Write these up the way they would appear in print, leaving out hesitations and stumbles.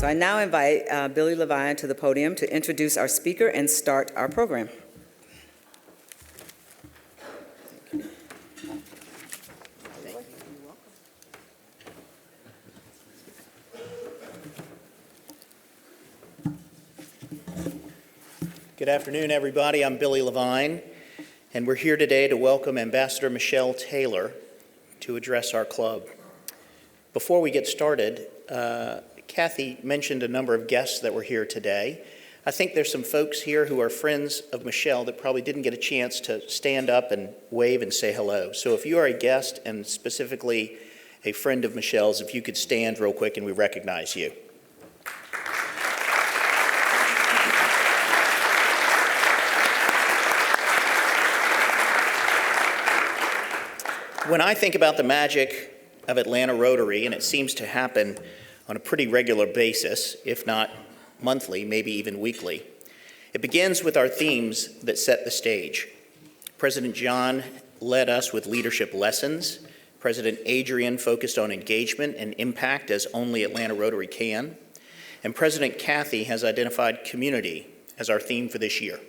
I now invite Billy Levine to the podium to introduce our speaker and start our program. Good afternoon, everybody. I'm Billy Levine, and we're here today to welcome Ambassador Michelle Taylor to address our club. Before we get started, Kathy mentioned a number of guests that were here today. I think there's some folks here who are friends of Michelle that probably didn't get a chance to stand up and wave and say hello. So if you are a guest and specifically a friend of Michelle's, if you could stand real quick and we recognize you. When I think about the magic of Atlanta Rotary, and it seems to happen on a pretty regular basis, if not monthly, maybe even weekly, it begins with our themes that set the stage. President John led us with leadership lessons. President Adrian focused on engagement and impact as only Atlanta Rotary can. And President Kathy has identified community as our theme for this year.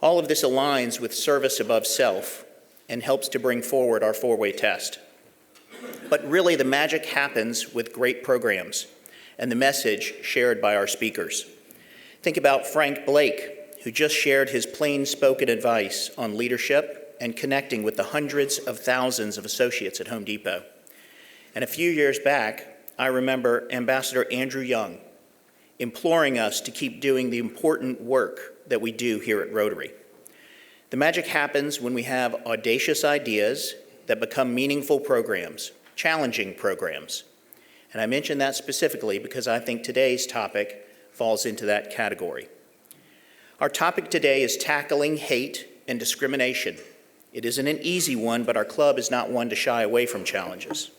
All of this aligns with service above self and helps to bring forward our four-way test. But really, the magic happens with great programs and the message shared by our speakers. Think about Frank Blake, who just shared his plain-spoken advice on leadership and connecting with the hundreds of thousands of associates at Home Depot. And a few years back, I remember Ambassador Andrew Young imploring us to keep doing the important work that we do here at Rotary. The magic happens when we have audacious ideas that become meaningful programs, challenging programs. And I mention that specifically because I think today's topic falls into that category. Our topic today is tackling hate and discrimination. It isn't an easy one, but our club is not one to shy away from challenges.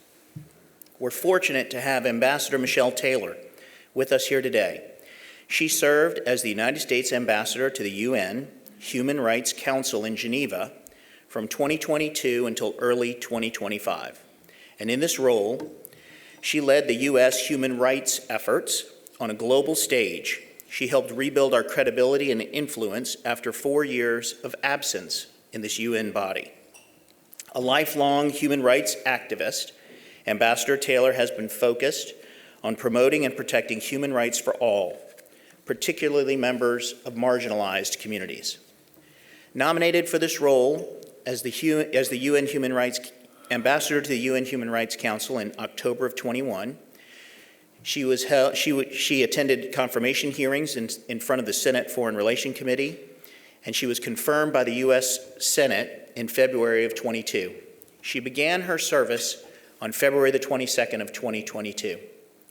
We're fortunate to have Ambassador Michelle Taylor with us here today. She served as the United States Ambassador to the UN Human Rights Council in Geneva from 2022 until early 2025. And in this role, she led the U.S. human rights efforts on a global stage. She helped rebuild our credibility and influence after 4 years of absence in this UN body. A lifelong human rights activist, Ambassador Taylor has been focused on promoting and protecting human rights for all, particularly members of marginalized communities. Nominated for this role as the UN Human Rights Ambassador to the UN Human Rights Council in October of 21, she attended confirmation hearings in front of the Senate Foreign Relations Committee, and she was confirmed by the U.S. Senate in February of 22. She began her service on February the 22nd of 2022.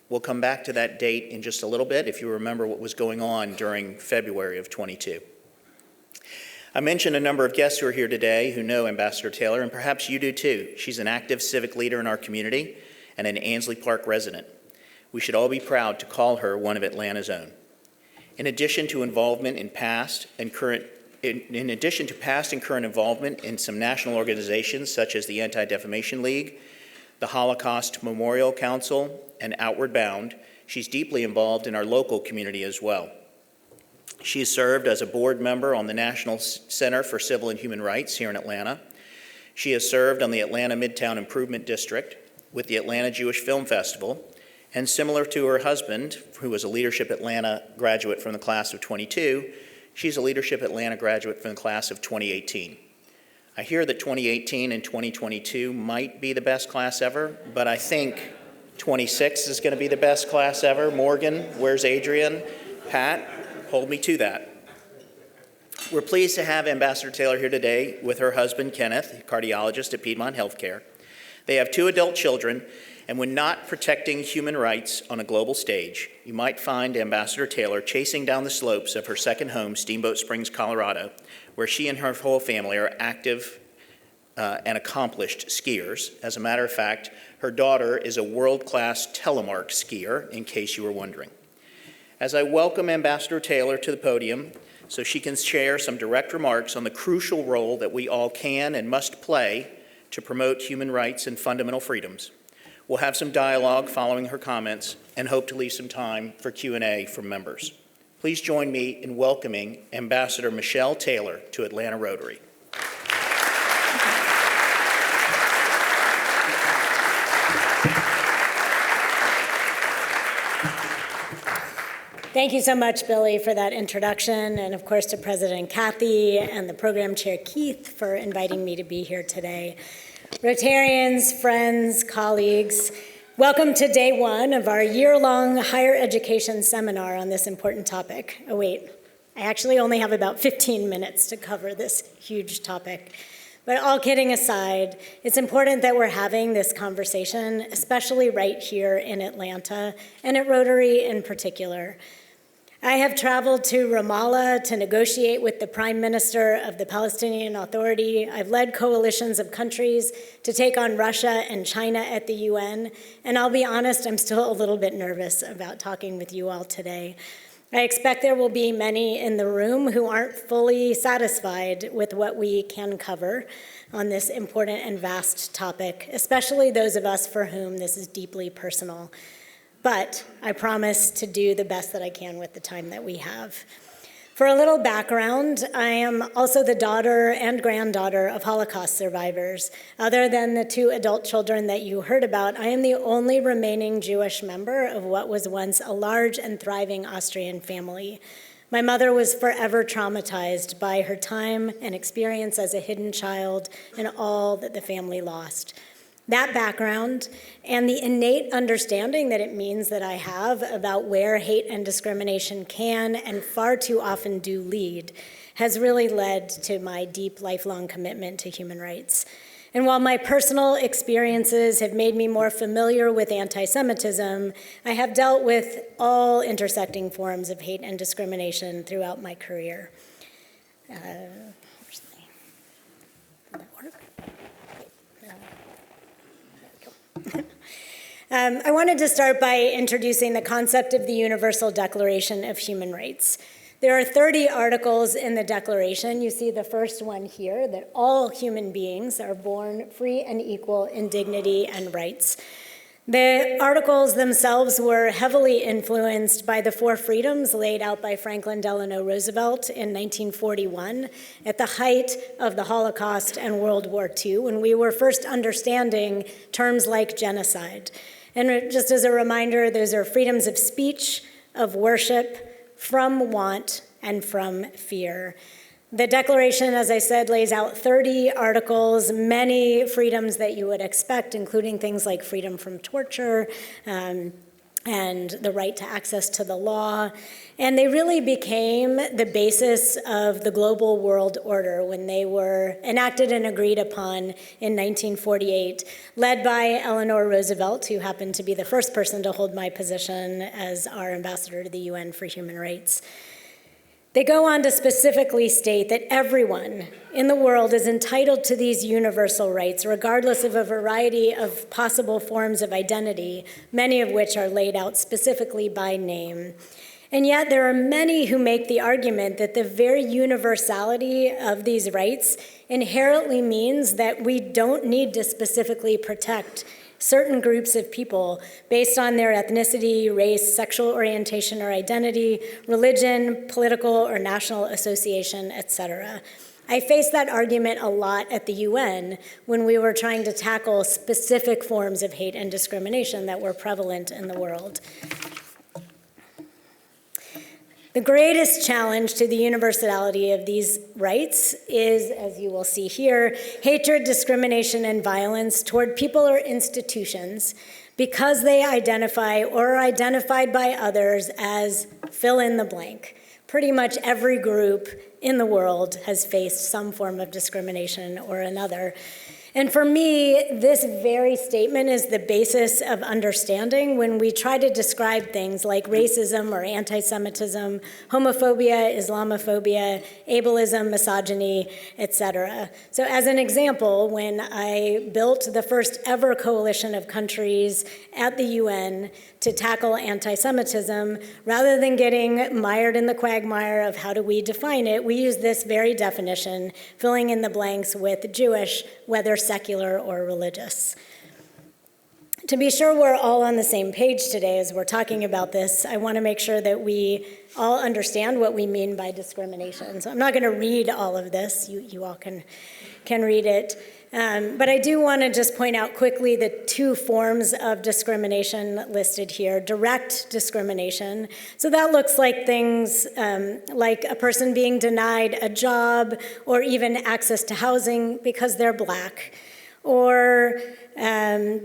We'll come back to that date in just a little bit if you remember what was going on during February of 22. I mentioned a number of guests who are here today who know Ambassador Taylor, and perhaps you do too. She's an active civic leader in our community and an Ansley Park resident. We should all be proud to call her one of Atlanta's own. In addition to past and current involvement in some national organizations such as the Anti-Defamation League, the Holocaust Memorial Council, and Outward Bound, she's deeply involved in our local community as well. She has served as a board member on the National Center for Civil and Human Rights here in Atlanta. She has served on the Atlanta Midtown Improvement District with the Atlanta Jewish Film Festival, and similar to her husband, who was a Leadership Atlanta graduate from the class of 22, she's a Leadership Atlanta graduate from the class of 2018. I hear that 2018 and 2022 might be the best class ever, but I think 26 is going to be the best class ever. Morgan, where's Adrian? Pat? Hold me to that. We're pleased to have Ambassador Taylor here today with her husband, Kenneth, a cardiologist at Piedmont Healthcare. They have 2 adult children, and when not protecting human rights on a global stage, you might find Ambassador Taylor chasing down the slopes of her second home, Steamboat Springs, Colorado, where she and her whole family are active and accomplished skiers. As a matter of fact, her daughter is a world-class telemark skier, in case you were wondering. As I welcome Ambassador Taylor to the podium so she can share some direct remarks on the crucial role that we all can and must play to promote human rights and fundamental freedoms, We'll have some dialogue following her comments and hope to leave some time for Q&A from members. Please join me in welcoming Ambassador Michelle Taylor to Atlanta Rotary. Thank you so much, Billy, for that introduction, and of course to President Kathy and the program chair Keith for inviting me to be here today. Rotarians, friends, colleagues, welcome to day one of our year-long higher education seminar on this important topic. Oh wait, I actually only have about 15 minutes to cover this huge topic. But all kidding aside, it's important that we're having this conversation, especially right here in Atlanta, and at Rotary in particular. I have traveled to Ramallah to negotiate with the Prime Minister of the Palestinian Authority. I've led coalitions of countries to take on Russia and China at the UN, and I'll be honest, I'm still a little bit nervous about talking with you all today. I expect there will be many in the room who aren't fully satisfied with what we can cover on this important and vast topic, especially those of us for whom this is deeply personal. But I promise to do the best that I can with the time that we have. For a little background, I am also the daughter and granddaughter of Holocaust survivors. Other than the 2 adult children that you heard about, I am the only remaining Jewish member of what was once a large and thriving Austrian family. My mother was forever traumatized by her time and experience as a hidden child and all that the family lost. That background and the innate understanding that it means that I have about where hate and discrimination can and far too often do lead has really led to my deep lifelong commitment to human rights. And while my personal experiences have made me more familiar with anti-Semitism, I have dealt with all intersecting forms of hate and discrimination throughout my career. I wanted to start by introducing the concept of the Universal Declaration of Human Rights. There are 30 articles in the Declaration. You see the first one here, that all human beings are born free and equal in dignity and rights. The articles themselves were heavily influenced by the 4 freedoms laid out by Franklin Delano Roosevelt in 1941 at the height of the Holocaust and World War II, when we were first understanding terms like genocide. And just as a reminder, those are freedoms of speech, of worship, from want, and from fear. The Declaration, as I said, lays out 30 articles, many freedoms that you would expect, including things like freedom from torture and the right to access to the law. And they really became the basis of the global world order when they were enacted and agreed upon in 1948, led by Eleanor Roosevelt, who happened to be the first person to hold my position as our ambassador to the UN for Human Rights. They go on to specifically state that everyone in the world is entitled to these universal rights, regardless of a variety of possible forms of identity, many of which are laid out specifically by name. And yet there are many who make the argument that the very universality of these rights inherently means that we don't need to specifically protect certain groups of people based on their ethnicity, race, sexual orientation or identity, religion, political or national association, etc. I faced that argument a lot at the UN when we were trying to tackle specific forms of hate and discrimination that were prevalent in the world. The greatest challenge to the universality of these rights is, as you will see here, hatred, discrimination, and violence toward people or institutions because they identify or are identified by others as fill in the blank. Pretty much every group in the world has faced some form of discrimination or another. And for me, this very statement is the basis of understanding when we try to describe things like racism or anti-Semitism, homophobia, Islamophobia, ableism, misogyny, etc. So as an example, when I built the first ever coalition of countries at the UN to tackle anti-Semitism, rather than getting mired in the quagmire of how do we define it, we used this very definition, filling in the blanks with Jewish, whether secular or religious. To be sure we're all on the same page today as we're talking about this, I want to make sure that we all understand what we mean by discrimination. So I'm not going to read all of this. You all can read it. But I do want to just point out quickly the two forms of discrimination listed here. Direct discrimination. So that looks like things like a person being denied a job or even access to housing because they're Black, or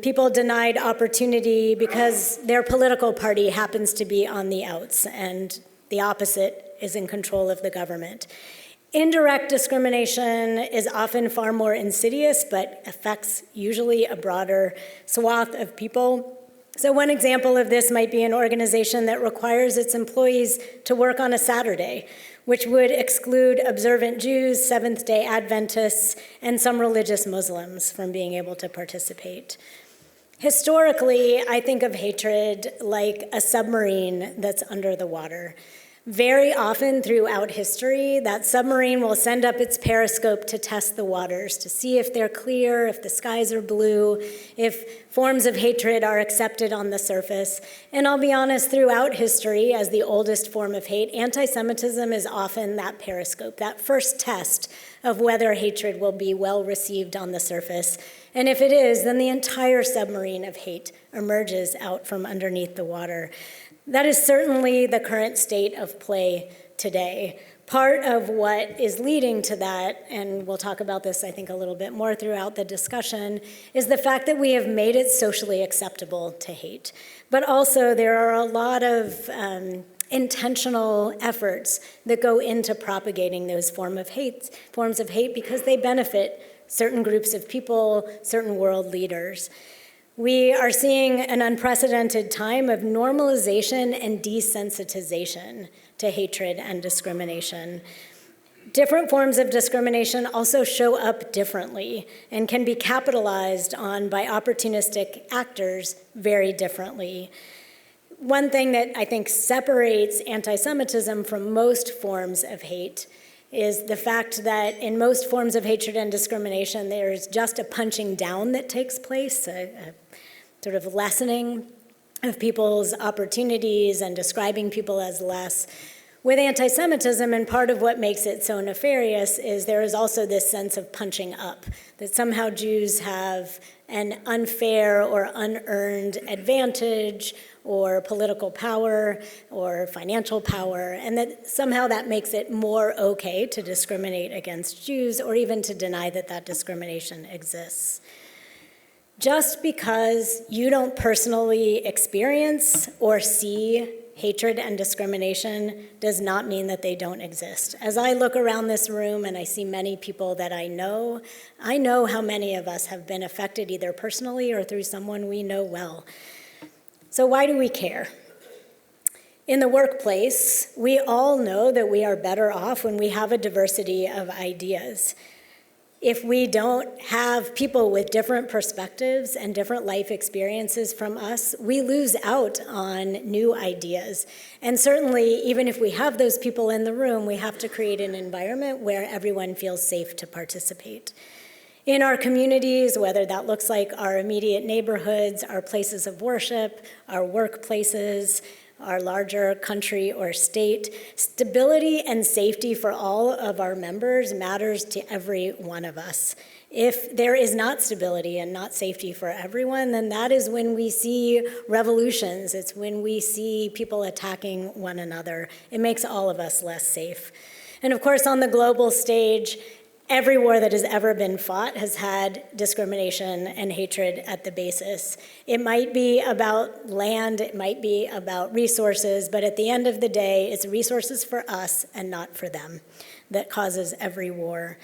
people denied opportunity because their political party happens to be on the outs and the opposite is in control of the government. Indirect discrimination is often far more insidious, but affects usually a broader swath of people. So one example of this might be an organization that requires its employees to work on a Saturday, which would exclude observant Jews, Seventh-day Adventists, and some religious Muslims from being able to participate. Historically, I think of hatred like a submarine that's under the water. Very often throughout history, that submarine will send up its periscope to test the waters, to see if they're clear, if the skies are blue, if forms of hatred are accepted on the surface. And I'll be honest, throughout history, as the oldest form of hate, anti-Semitism is often that periscope, that first test of whether hatred will be well received on the surface. And if it is, then the entire submarine of hate emerges out from underneath the water. That is certainly the current state of play today. Part of what is leading to that, and we'll talk about this, I think, a little bit more throughout the discussion, is the fact that we have made it socially acceptable to hate. But also, there are a lot of intentional efforts that go into propagating those forms of hate because they benefit certain groups of people, certain world leaders. We are seeing an unprecedented time of normalization and desensitization to hatred and discrimination. Different forms of discrimination also show up differently and can be capitalized on by opportunistic actors very differently. One thing that I think separates anti-Semitism from most forms of hate is the fact that in most forms of hatred and discrimination, there's just a punching down that takes place, a sort of lessening of people's opportunities and describing people as less. With anti-Semitism, and part of what makes it so nefarious is there is also this sense of punching up, that somehow Jews have an unfair or unearned advantage or political power or financial power, and that somehow that makes it more okay to discriminate against Jews or even to deny that that discrimination exists. Just because you don't personally experience or see hatred and discrimination does not mean that they don't exist. As I look around this room and I see many people that I know how many of us have been affected either personally or through someone we know well. So why do we care? In the workplace, we all know that we are better off when we have a diversity of ideas. If we don't have people with different perspectives and different life experiences from us, we lose out on new ideas. And certainly, even if we have those people in the room, we have to create an environment where everyone feels safe to participate. In our communities, whether that looks like our immediate neighborhoods, our places of worship, our workplaces, our larger country or state, stability and safety for all of our members matters to every one of us. If there is not stability and not safety for everyone, then that is when we see revolutions. It's when we see people attacking one another. It makes all of us less safe. And of course, on the global stage, every war that has ever been fought has had discrimination and hatred at the basis. It might be about land, it might be about resources, but at the end of the day, it's resources for us and not for them that causes every war.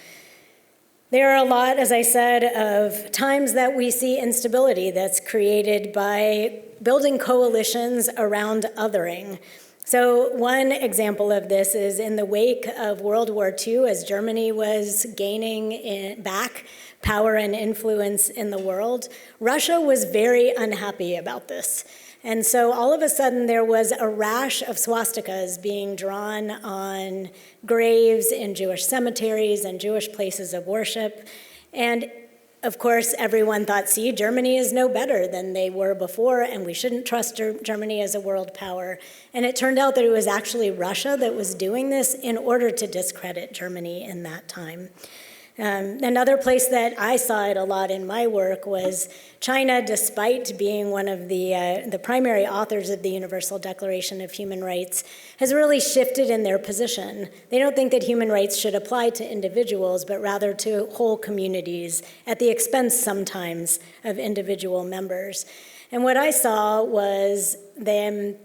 There are a lot, as I said, of times that we see instability that's created by building coalitions around othering. So one example of this is in the wake of World War II, as Germany was gaining back power and influence in the world, Russia was very unhappy about this. And so all of a sudden there was a rash of swastikas being drawn on graves in Jewish cemeteries and Jewish places of worship. And of course, everyone thought, see, Germany is no better than they were before, and we shouldn't trust Germany as a world power. And it turned out that it was actually Russia that was doing this in order to discredit Germany in that time. Another place that I saw it a lot in my work was China, despite being one of the primary authors of the Universal Declaration of Human Rights, has really shifted in their position. They don't think that human rights should apply to individuals, but rather to whole communities, at the expense sometimes of individual members. And what I saw was them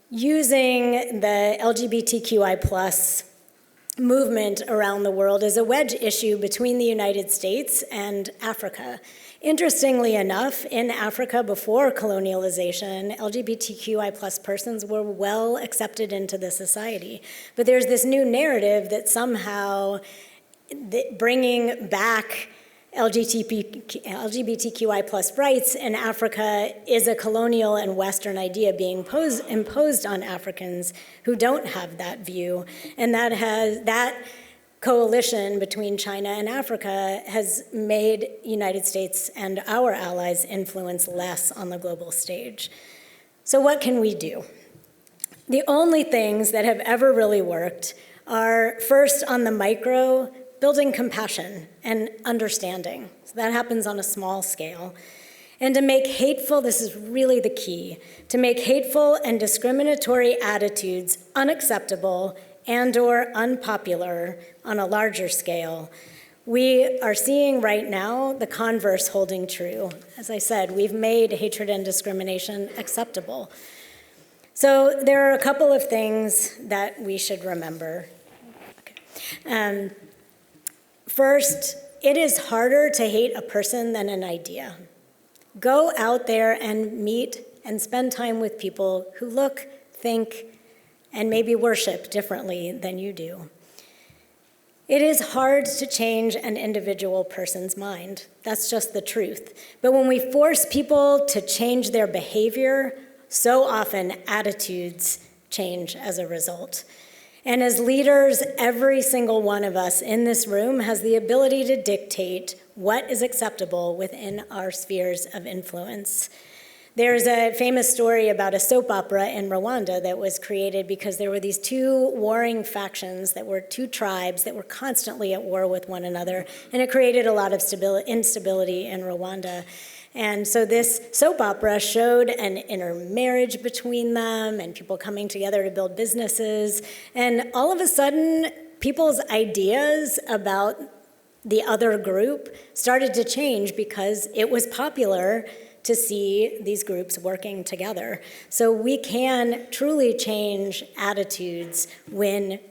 using the LGBTQI+ movement around the world is a wedge issue between the United States and Africa. Interestingly enough, in Africa before colonialization, LGBTQI+ persons were well accepted into the society. But there's this new narrative that somehow bringing back LGBTQI+ rights in Africa is a colonial and Western idea being imposed on Africans who don't have that view. And that coalition between China and Africa has made United States and our allies influence less on the global stage. So what can we do? The only things that have ever really worked are, first, on the micro, building compassion and understanding. So that happens on a small scale. And to make hateful, this is really the key, to make hateful and discriminatory attitudes unacceptable and/or unpopular on a larger scale. We are seeing right now the converse holding true. As I said, we've made hatred and discrimination acceptable. So there are a couple of things that we should remember. Okay. First, it is harder to hate a person than an idea. Go out there and meet and spend time with people who look, think, and maybe worship differently than you do. It is hard to change an individual person's mind. That's just the truth. But when we force people to change their behavior, so often attitudes change as a result. And as leaders, every single one of us in this room has the ability to dictate what is acceptable within our spheres of influence. There's a famous story about a soap opera in Rwanda that was created because there were these two warring factions that were two tribes that were constantly at war with one another, and it created a lot of instability in Rwanda. And so this soap opera showed an intermarriage between them and people coming together to build businesses. And all of a sudden, people's ideas about the other group started to change because it was popular to see these groups working together. So we can truly change attitudes when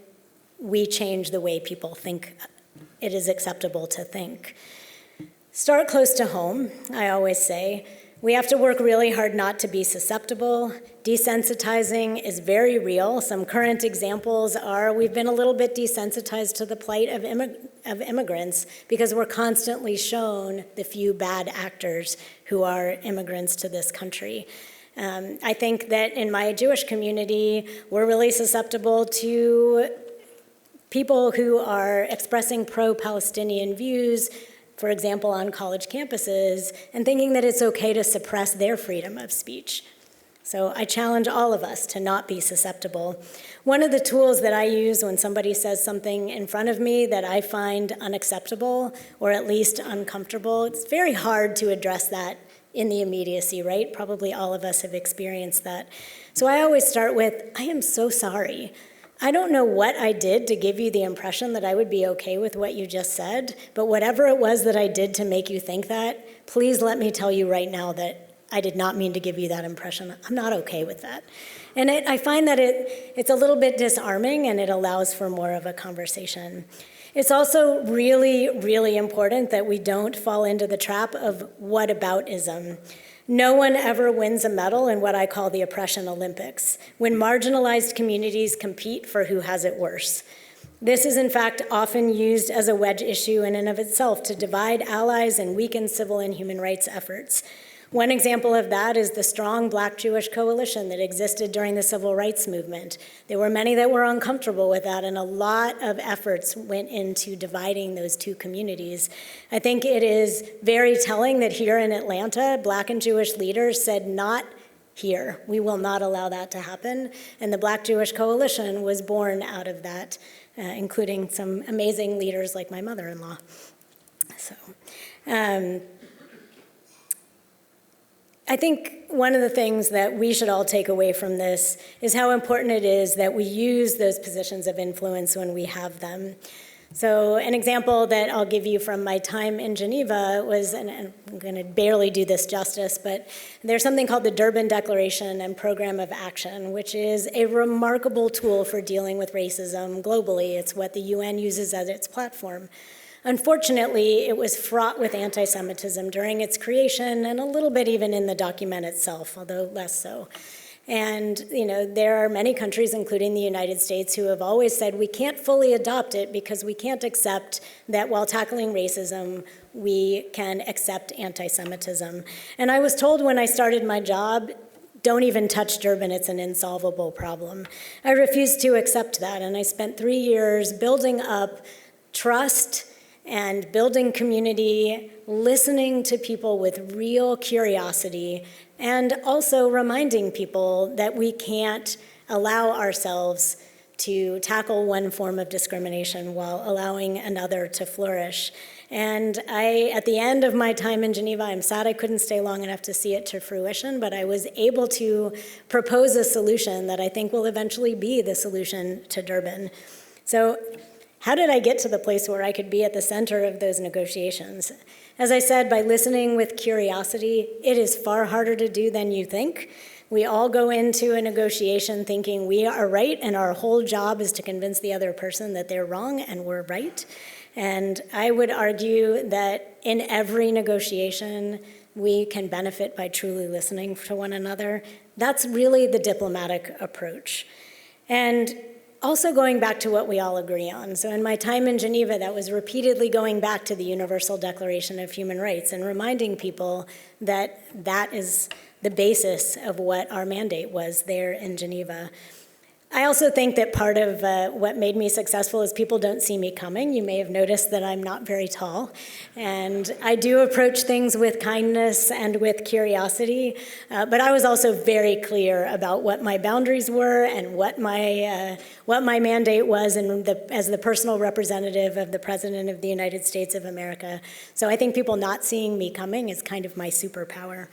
we change the way people think it is acceptable to think. Start close to home, I always say. We have to work really hard not to be susceptible. Desensitizing is very real. Some current examples are we've been a little bit desensitized to the plight of immigrants because we're constantly shown the few bad actors who are immigrants to this country. I think that in my Jewish community, we're really susceptible to people who are expressing pro-Palestinian views, for example, on college campuses, and thinking that it's okay to suppress their freedom of speech. So I challenge all of us to not be susceptible. One of the tools that I use when somebody says something in front of me that I find unacceptable or at least uncomfortable, it's very hard to address that in the immediacy, right? Probably all of us have experienced that. So I always start with, I am so sorry. I don't know what I did to give you the impression that I would be okay with what you just said, but whatever it was that I did to make you think that, please let me tell you right now that I did not mean to give you that impression. I'm not okay with that. And I find that it's a little bit disarming and it allows for more of a conversation. It's also really, really important that we don't fall into the trap of whataboutism. No one ever wins a medal in what I call the oppression Olympics, when marginalized communities compete for who has it worse. This is in fact often used as a wedge issue in and of itself to divide allies and weaken civil and human rights efforts. One example of that is the strong Black-Jewish coalition that existed during the Civil Rights Movement. There were many that were uncomfortable with that, and a lot of efforts went into dividing those two communities. I think it is very telling that here in Atlanta, Black and Jewish leaders said, not here. We will not allow that to happen. And the Black-Jewish coalition was born out of that, including some amazing leaders like my mother-in-law. So, I think one of the things that we should all take away from this is how important it is that we use those positions of influence when we have them. So an example that I'll give you from my time in Geneva was, and I'm going to barely do this justice, but there's something called the Durban Declaration and Program of Action, which is a remarkable tool for dealing with racism globally. It's what the UN uses as its platform. Unfortunately, it was fraught with anti-Semitism during its creation and a little bit even in the document itself, although less so. And, there are many countries, including the United States, who have always said we can't fully adopt it because we can't accept that while tackling racism, we can accept anti-Semitism. And I was told when I started my job, don't even touch Durban, it's an insolvable problem. I refused to accept that, and I spent 3 years building up trust and building community, listening to people with real curiosity, and also reminding people that we can't allow ourselves to tackle one form of discrimination while allowing another to flourish. And at the end of my time in Geneva, I'm sad I couldn't stay long enough to see it to fruition, but I was able to propose a solution that I think will eventually be the solution to Durban. So, how did I get to the place where I could be at the center of those negotiations? As I said, by listening with curiosity, it is far harder to do than you think. We all go into a negotiation thinking we are right, and our whole job is to convince the other person that they're wrong and we're right. And I would argue that in every negotiation, we can benefit by truly listening to one another. That's really the diplomatic approach. And also going back to what we all agree on. So in my time in Geneva, that was repeatedly going back to the Universal Declaration of Human Rights and reminding people that that is the basis of what our mandate was there in Geneva. I also think that part of what made me successful is people don't see me coming. You may have noticed that I'm not very tall. And I do approach things with kindness and with curiosity. But I was also very clear about what my boundaries were and what my mandate was as the personal representative of the President of the United States of America. So I think people not seeing me coming is kind of my superpower.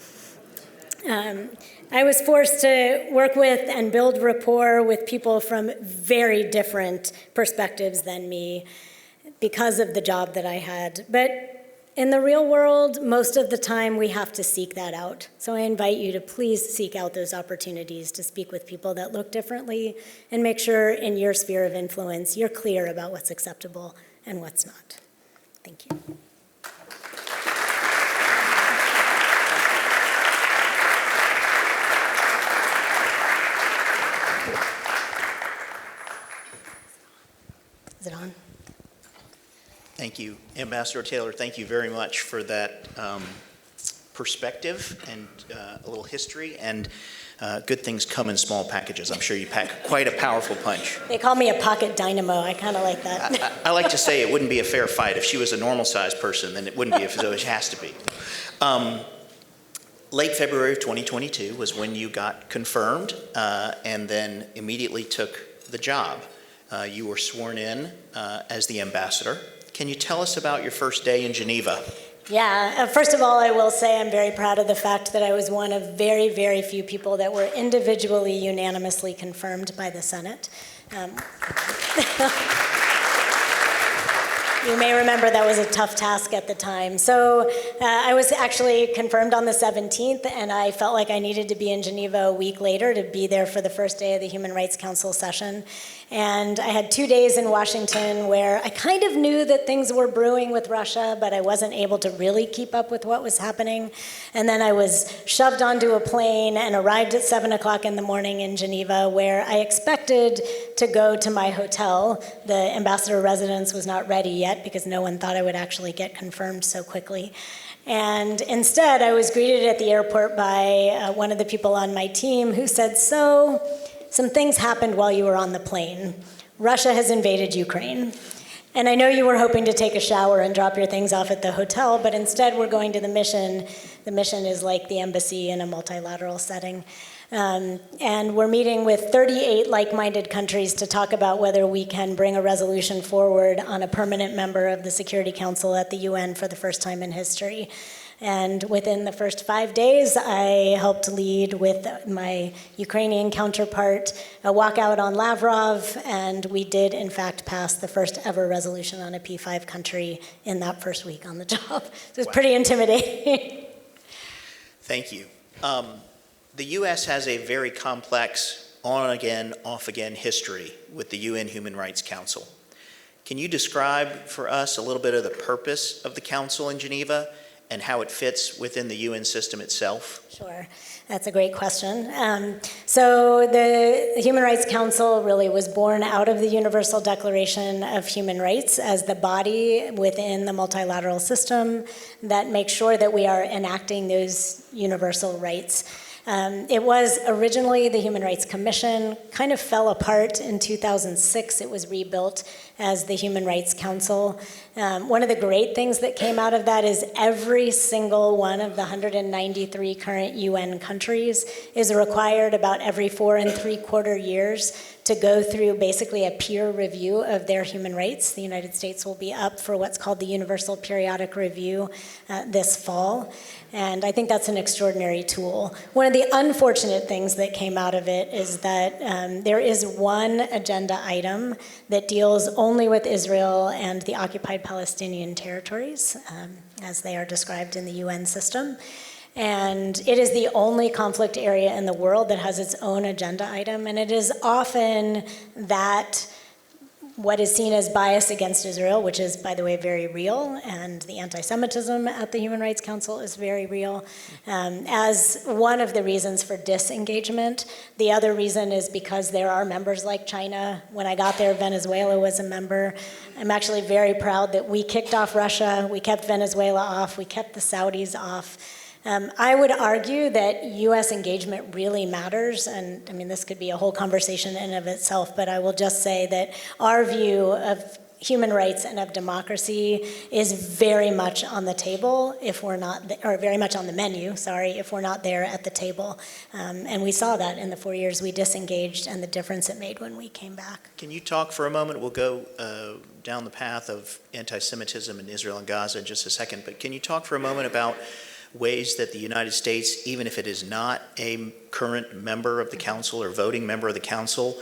I was forced to work with and build rapport with people from very different perspectives than me because of the job that I had. But in the real world, most of the time we have to seek that out. So I invite you to please seek out those opportunities to speak with people that look differently and make sure in your sphere of influence you're clear about what's acceptable and what's not. Thank you. Is it on? Thank you, Ambassador Taylor. Thank you very much for that perspective and a little history. And good things come in small packages. I'm sure you pack quite a powerful punch. They call me a pocket dynamo. I kind of like that. I like to say it wouldn't be a fair fight. If she was a normal-sized person, then it wouldn't be, so it has to be. Late February of 2022 was when you got confirmed and then immediately took the job. You were sworn in as the ambassador. Can you tell us about your first day in Geneva? Yeah, first of all, I will say I'm very proud of the fact that I was one of very, very few people that were individually unanimously confirmed by the Senate. You may remember that was a tough task at the time. So I was actually confirmed on the 17th, and I felt like I needed to be in Geneva a week later to be there for the first day of the Human Rights Council session. And I had 2 days in Washington where I kind of knew that things were brewing with Russia, but I wasn't able to really keep up with what was happening. And then I was shoved onto a plane and arrived at 7 o'clock in the morning in Geneva, where I expected to go to my hotel. The ambassador residence was not ready yet because no one thought I would actually get confirmed so quickly. And instead, I was greeted at the airport by one of the people on my team who said, "So, some things happened while you were on the plane. Russia has invaded Ukraine. And I know you were hoping to take a shower and drop your things off at the hotel, but instead we're going to the mission. The mission is like the embassy in a multilateral setting. And we're meeting with 38 like-minded countries to talk about whether we can bring a resolution forward on a permanent member of the Security Council at the UN for the first time in history." And within the first 5 days, I helped lead with my Ukrainian counterpart a walkout on Lavrov, and we did, in fact, pass the first ever resolution on a P5 country in that first week on the job. So it's pretty intimidating. Thank you. The U.S. has a very complex on-again, off-again history with the UN Human Rights Council. Can you describe for us a little bit of the purpose of the Council in Geneva and how it fits within the UN system itself? Sure, that's a great question. So the Human Rights Council really was born out of the Universal Declaration of Human Rights as the body within the multilateral system that makes sure that we are enacting those universal rights. It was originally the Human Rights Commission, kind of fell apart in 2006. It was rebuilt as the Human Rights Council. One of the great things that came out of that is every single one of the 193 current UN countries is required about every 4 3/4 years to go through basically a peer review of their human rights. The United States will be up for what's called the Universal Periodic Review this fall. And I think that's an extraordinary tool. One of the unfortunate things that came out of it is that there is one agenda item that deals only with Israel and the occupied Palestinian territories, as they are described in the UN system. And it is the only conflict area in the world that has its own agenda item, and it is often that what is seen as bias against Israel, which is, by the way, very real, and the anti-Semitism at the Human Rights Council is very real, as one of the reasons for disengagement. The other reason is because there are members like China. When I got there, Venezuela was a member. I'm actually very proud that we kicked off Russia, we kept Venezuela off, we kept the Saudis off. I would argue that U.S. engagement really matters, and I mean, this could be a whole conversation in and of itself, but I will just say that our view of human rights and of democracy is very much on the table if we're not, or very much on the menu, sorry, if we're not there at the table. And we saw that in the 4 years we disengaged and the difference it made when we came back. Can you talk for a moment? We'll go down the path of anti-Semitism in Israel and Gaza in just a second, but can you talk for a moment about ways that the United States, even if it is not a current member of the Council or voting member of the Council,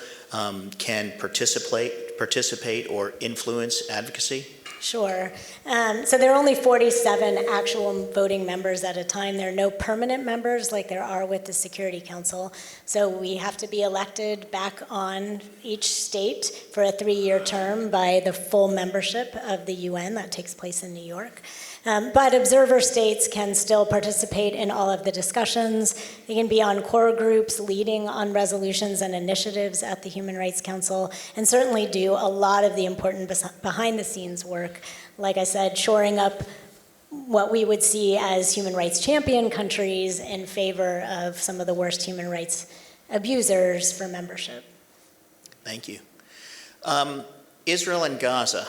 can participate or influence advocacy? Sure. So there are only 47 actual voting members at a time. There are no permanent members like there are with the Security Council. So we have to be elected back on each state for a 3-year term by the full membership of the UN. That takes place in New York. But observer states can still participate in all of the discussions. They can be on core groups, leading on resolutions and initiatives at the Human Rights Council, and certainly do a lot of the important behind-the-scenes work. Like I said, shoring up what we would see as human rights champion countries in favor of some of the worst human rights abusers for membership. Thank you. Israel and Gaza.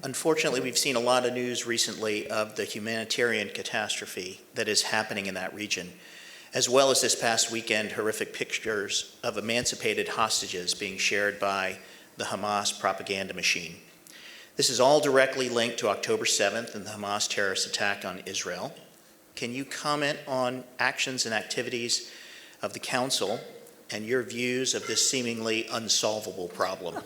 Unfortunately, we've seen a lot of news recently of the humanitarian catastrophe that is happening in that region, as well as this past weekend, horrific pictures of emancipated hostages being shared by the Hamas propaganda machine. This is all directly linked to October 7th and the Hamas terrorist attack on Israel. Can you comment on actions and activities of the Council and your views of this seemingly unsolvable problem?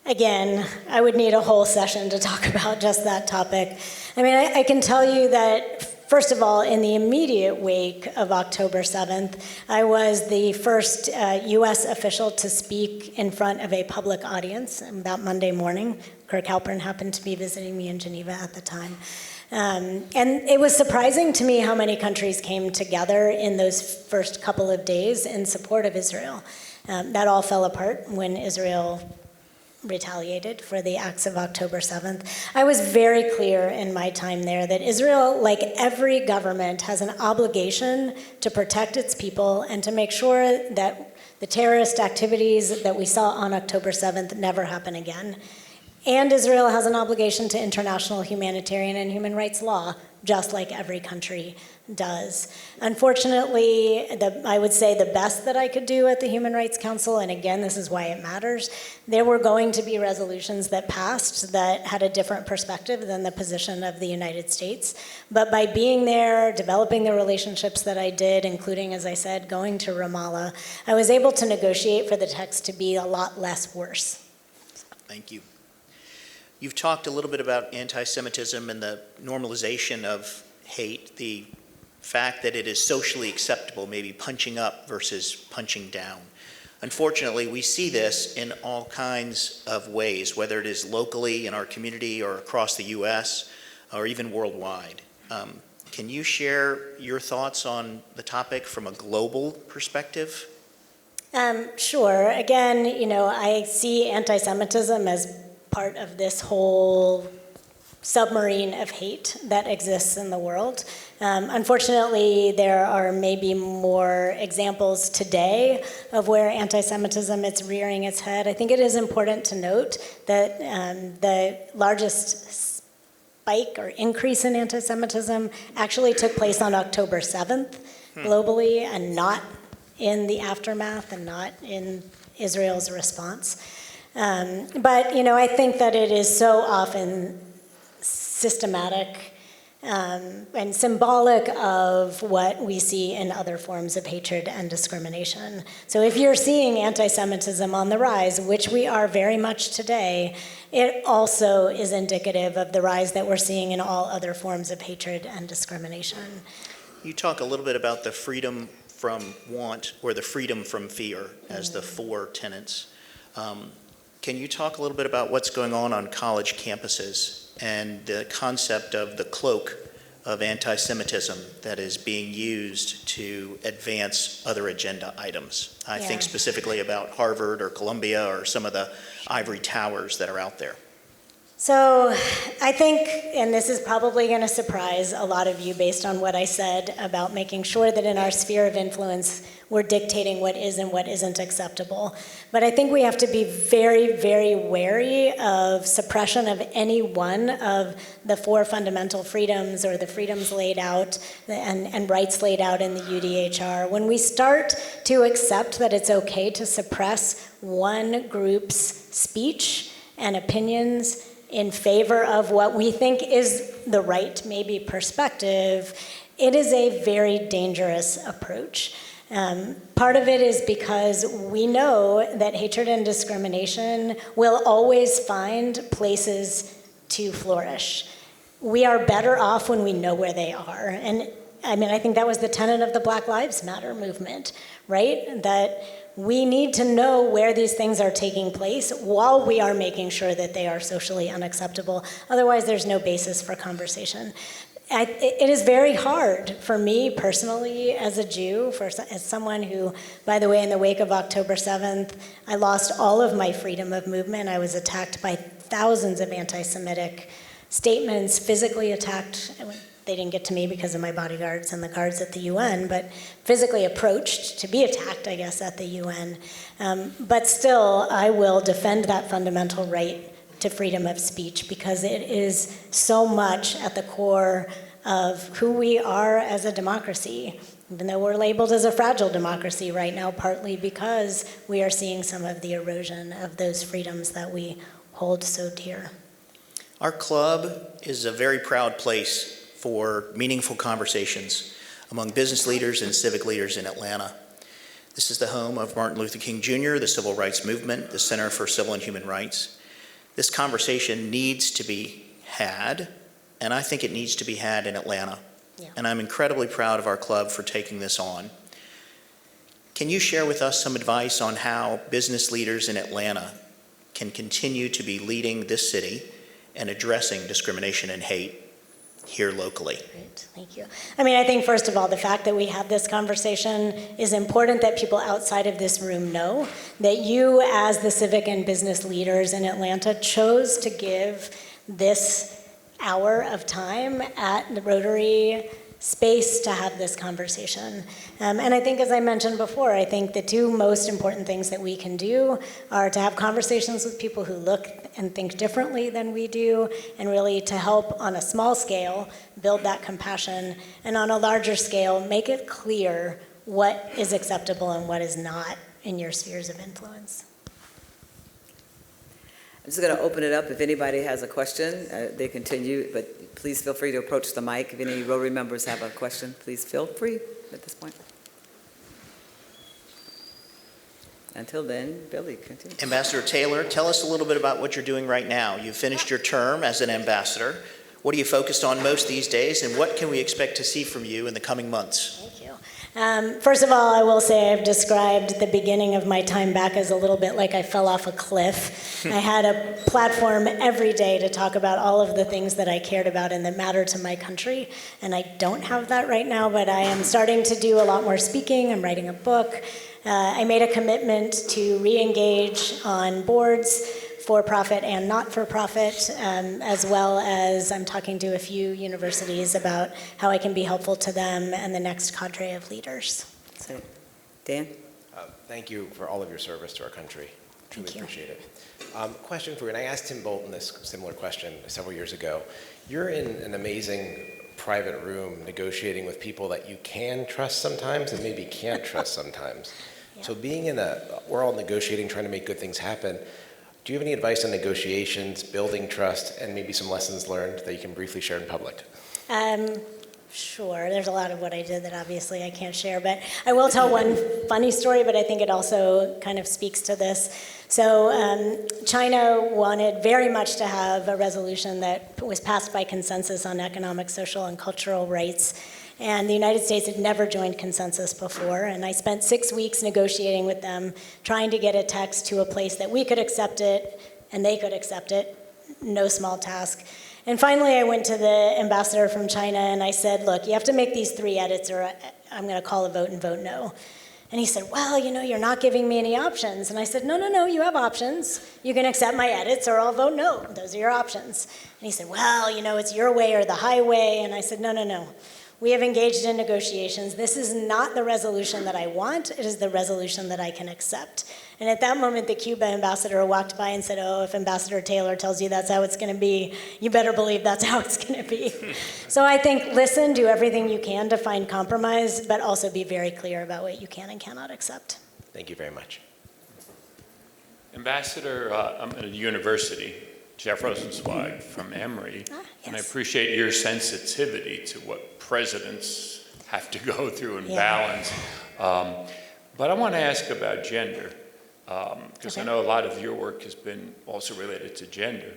Again, I would need a whole session to talk about just that topic. I mean, I can tell you that, first of all, in the immediate wake of October 7th, I was the first U.S. official to speak in front of a public audience that Monday morning. Kirk Halpern happened to be visiting me in Geneva at the time. And it was surprising to me how many countries came together in those first couple of days in support of Israel. That all fell apart when Israel retaliated for the acts of October 7th. I was very clear in my time there that Israel, like every government, has an obligation to protect its people and to make sure that the terrorist activities that we saw on October 7th never happen again. And Israel has an obligation to international humanitarian and human rights law, just like every country does. Unfortunately, I would say the best that I could do at the Human Rights Council, and again, this is why it matters, there were going to be resolutions that passed that had a different perspective than the position of the United States. But by being there, developing the relationships that I did, including, as I said, going to Ramallah, I was able to negotiate for the text to be a lot less worse. Thank you. You've talked a little bit about anti-Semitism and the normalization of hate, the fact that it is socially acceptable, maybe punching up versus punching down. Unfortunately, we see this in all kinds of ways, whether it is locally in our community or across the U.S. or even worldwide. Can you share your thoughts on the topic from a global perspective? Sure. Again, I see anti-Semitism as part of this whole submarine of hate that exists in the world. Unfortunately, there are maybe more examples today of where anti-Semitism is rearing its head. I think it is important to note that the largest spike or increase in anti-Semitism actually took place on October 7th globally, and not in the aftermath and not in Israel's response. But I think that it is so often systematic and symbolic of what we see in other forms of hatred and discrimination. So if you're seeing anti-Semitism on the rise, which we are very much today, it also is indicative of the rise that we're seeing in all other forms of hatred and discrimination. You talk a little bit about the freedom from want or the freedom from fear as the four tenets. Can you talk a little bit about what's going on college campuses and the concept of the cloak of anti-Semitism that is being used to advance other agenda items? I think specifically about Harvard or Columbia or some of the ivory towers that are out there. So I think, and this is probably going to surprise a lot of you based on what I said about making sure that in our sphere of influence we're dictating what is and what isn't acceptable. But I think we have to be very, very wary of suppression of any one of the four fundamental freedoms or the freedoms laid out and rights laid out in the UDHR. When we start to accept that it's okay to suppress one group's speech and opinions in favor of what we think is the right, maybe, perspective, it is a very dangerous approach. Part of it is because we know that hatred and discrimination will always find places to flourish. We are better off when we know where they are. And I think that was the tenet of the Black Lives Matter movement, right? That we need to know where these things are taking place while we are making sure that they are socially unacceptable. Otherwise, there's no basis for conversation. It is very hard for me personally as a Jew, as someone who, by the way, in the wake of October 7th, I lost all of my freedom of movement. I was attacked by thousands of anti-Semitic statements, physically attacked. They didn't get to me because of my bodyguards and the guards at the UN, but physically approached to be attacked, I guess, at the UN. But still, I will defend that fundamental right to freedom of speech because it is so much at the core of who we are as a democracy, even though we're labeled as a fragile democracy right now, partly because we are seeing some of the erosion of those freedoms that we hold so dear. Our club is a very proud place for meaningful conversations among business leaders and civic leaders in Atlanta. This is the home of Martin Luther King Jr., the Civil Rights Movement, the Center for Civil and Human Rights. This conversation needs to be had, and I think it needs to be had in Atlanta. Yeah. And I'm incredibly proud of our club for taking this on. Can you share with us some advice on how business leaders in Atlanta can continue to be leading this city and addressing discrimination and hate? here locally? Great, thank you. I mean, I think first of all, the fact that we have this conversation is important that people outside of this room know that you, as the civic and business leaders in Atlanta, chose to give this hour of time at the Rotary space to have this conversation. And I think, as I mentioned before, I think the two most important things that we can do are to have conversations with people who look and think differently than we do, and really to help on a small scale build that compassion, and on a larger scale make it clear what is acceptable and what is not in your spheres of influence. I'm just going to open it up. If anybody has a question, they continue, but please feel free to approach the mic. If any Rotary members have a question, please feel free at this point. Until then, Billy, continue. Ambassador Taylor, tell us a little bit about what you're doing right now. You've finished your term as an ambassador. What are you focused on most these days, and what can we expect to see from you in the coming months? Thank you. First of all, I will say I've described the beginning of my time back as a little bit like I fell off a cliff. I had a platform every day to talk about all of the things that I cared about and that matter to my country, and I don't have that right now, but I am starting to do a lot more speaking. I'm writing a book. I made a commitment to re-engage on boards, for-profit and not-for-profit, as well as I'm talking to a few universities about how I can be helpful to them and the next cadre of leaders. So, Dan? Thank you for all of your service to our country. Truly Thank you. appreciate it. Question for you, and I asked Tim Bolton this similar question several years ago. You're in an amazing private room negotiating with people that you can trust sometimes and maybe can't trust sometimes. Yeah. So we're all negotiating, trying to make good things happen. Do you have any advice on negotiations, building trust, and maybe some lessons learned that you can briefly share in public? Sure. There's a lot of what I did that obviously I can't share, but I will tell one funny story, but I think it also kind of speaks to this. So China wanted very much to have a resolution that was passed by consensus on economic, social, and cultural rights. And the United States had never joined consensus before, and I spent 6 weeks negotiating with them, trying to get a text to a place that we could accept it and they could accept it. No small task. And finally, I went to the ambassador from China and I said, look, you have to make these 3 edits or I'm going to call a vote and vote no. And he said, well, you're not giving me any options. And I said, no, you have options. You can accept my edits or I'll vote no. Those are your options. And he said, well, it's your way or the highway. And I said, no. We have engaged in negotiations. This is not the resolution that I want. It is the resolution that I can accept. And at that moment, the Cuba ambassador walked by and said, oh, if Ambassador Taylor tells you that's how it's going to be, you better believe that's how it's going to be. So I think listen, do everything you can to find compromise, but also be very clear about what you can and cannot accept. Thank you very much. Ambassador, I'm at a university, Jeff Rosenzweig from Emory, and I Yes. appreciate your sensitivity to what presidents have to go through and Yeah. balance. But I want to ask about gender, because I Okay. know a lot of your work has been also related to gender.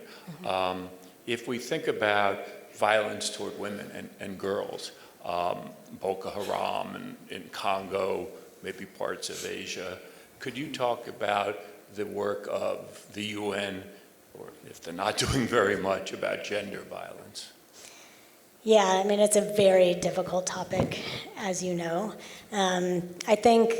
If we think about violence toward women and girls, Boko Haram in Congo, maybe parts of Asia, could you talk about the work of the UN, or if they're not doing very much, about gender violence? Yeah, I mean, it's a very difficult topic, as you know. I think,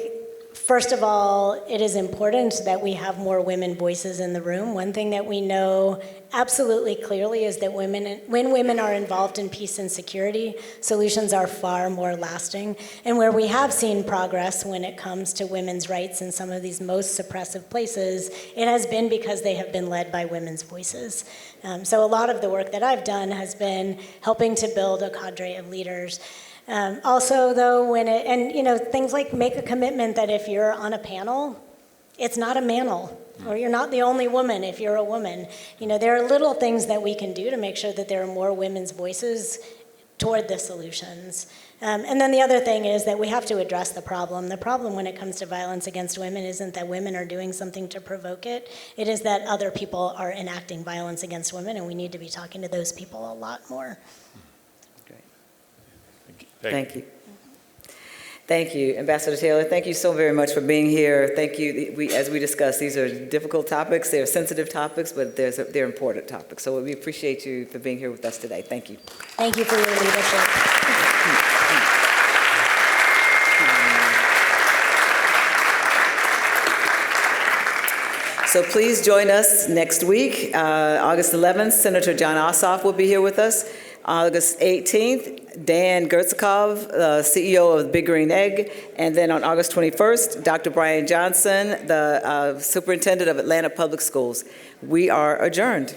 first of all, it is important that we have more women voices in the room. One thing that we know absolutely clearly is that when women are involved in peace and security, solutions are far more lasting. And where we have seen progress when it comes to women's rights in some of these most suppressive places, it has been because they have been led by women's voices. So a lot of the work that I've done has been helping to build a cadre of leaders. Also, though, things like make a commitment that if you're on a panel, it's not a manel, or you're not the only woman if you're a woman. There are little things that we can do to make sure that there are more women's voices toward the solutions. And then the other thing is that we have to address the problem. The problem when it comes to violence against women isn't that women are doing something to provoke it. It is that other people are enacting violence against women, and we need to be talking to those people a lot more. Thank you. Thank you, Ambassador Taylor. Thank you so very much for being here. Thank you. As we discussed, these are difficult topics. They're sensitive topics, but they're important topics. So we appreciate you for being here with us today. Thank you. Thank you for your leadership. So please join us next week. August 11th, Senator John Ossoff will be here with us. August 18th, Dan Gertzikov, CEO of Big Green Egg. And then on August 21st, Dr. Brian Johnson, the superintendent of Atlanta Public Schools. We are adjourned.